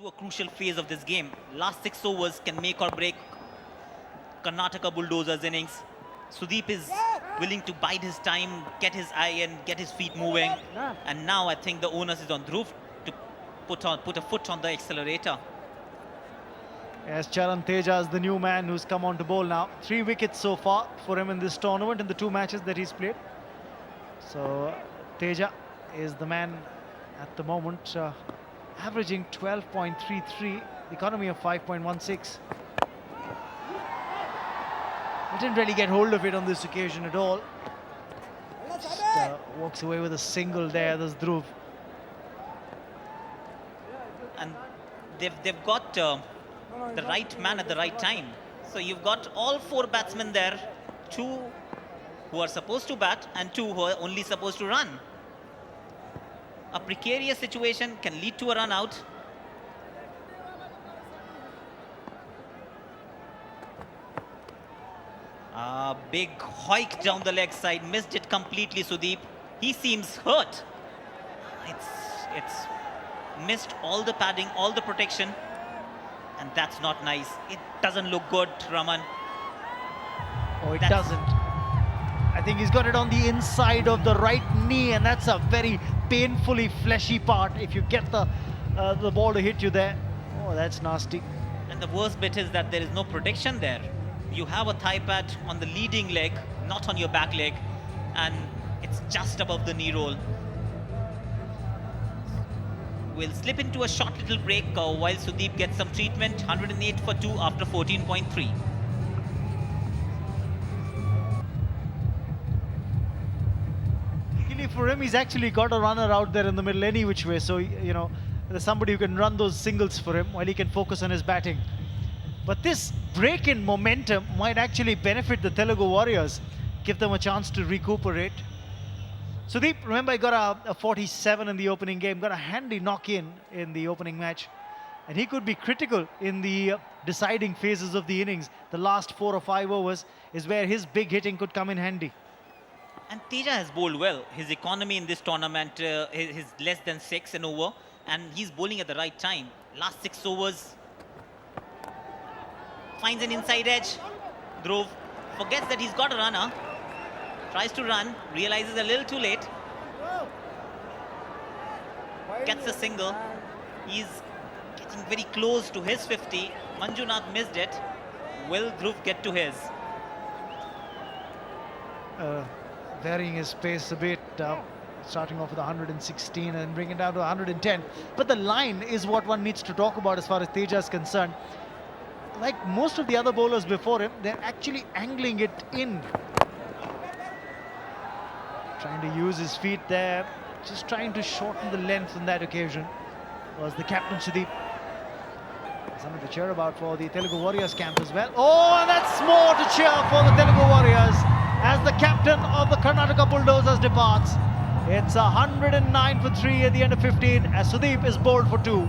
into a crucial phase of this game. Last 6 overs can make or break Karnataka Bulldozers innings. Sudeep is willing to bide his time, get his eye and get his feet moving. And now I think the onus is on Dhruv to put a foot on the accelerator. Yes, Charan Teja is the new man who's come on to bowl now. 3 wickets so far for him in this tournament in the 2 matches that he's played. So Teja is the man at the moment, averaging 12.33, economy of 5.16. He didn't really get hold of it on this occasion at all. Just walks away with a single there. There's Dhruv. And they've got the right man at the right time. So you've got all 4 batsmen there, 2 who are supposed to bat and 2 who are only supposed to run. A precarious situation can lead to a run out. A big hoik down the leg side, missed it completely, Sudeep. He seems hurt. It's missed all the padding, all the protection, and that's not nice. It doesn't look good, Raman. Oh, it doesn't. I think he's got it on the inside of the right knee, and that's a very painfully fleshy part. If you get the ball to hit you there, oh, that's nasty. And the worst bit is that there is no protection there. You have a thigh pad on the leading leg, not on your back leg, and it's just above the knee roll. We'll slip into a short little break while Sudeep gets some treatment. 108 for 2 after 14.3. For him, he's actually got a runner out there in the middle any which way. So, you know, there's somebody who can run those singles for him while he can focus on his batting. But this break in momentum might actually benefit the Telugu Warriors, give them a chance to recuperate. Sudeep, remember, he got a 47 in the opening game, got a handy knock-in the opening match. And he could be critical in the deciding phases of the innings. The last 4 or 5 overs is where his big hitting could come in handy. And Teja has bowled well. His economy in this tournament is less than 6 an over, and he's bowling at the right time. Last 6 overs, finds an inside edge. Dhruv forgets that he's got a runner, tries to run, realizes a little too late, gets a single. He's getting very close to his 50. Manjunath missed it. Will Dhruv get to his? Varying his pace a bit, starting off with 116 and bringing it down to 110. But the line is what one needs to talk about as far as Teja is concerned. Like most of the other bowlers before him, they're actually angling it in. Trying to use his feet there, just trying to shorten the length on that occasion. Was the captain Sudeep. Something to cheer about for the Telugu Warriors camp as well. Oh, and that's more to cheer for the Telugu Warriors as the captain of the Karnataka Bulldozers departs. It's 109 for 3 at the end of 15 as Sudeep is bowled for 2.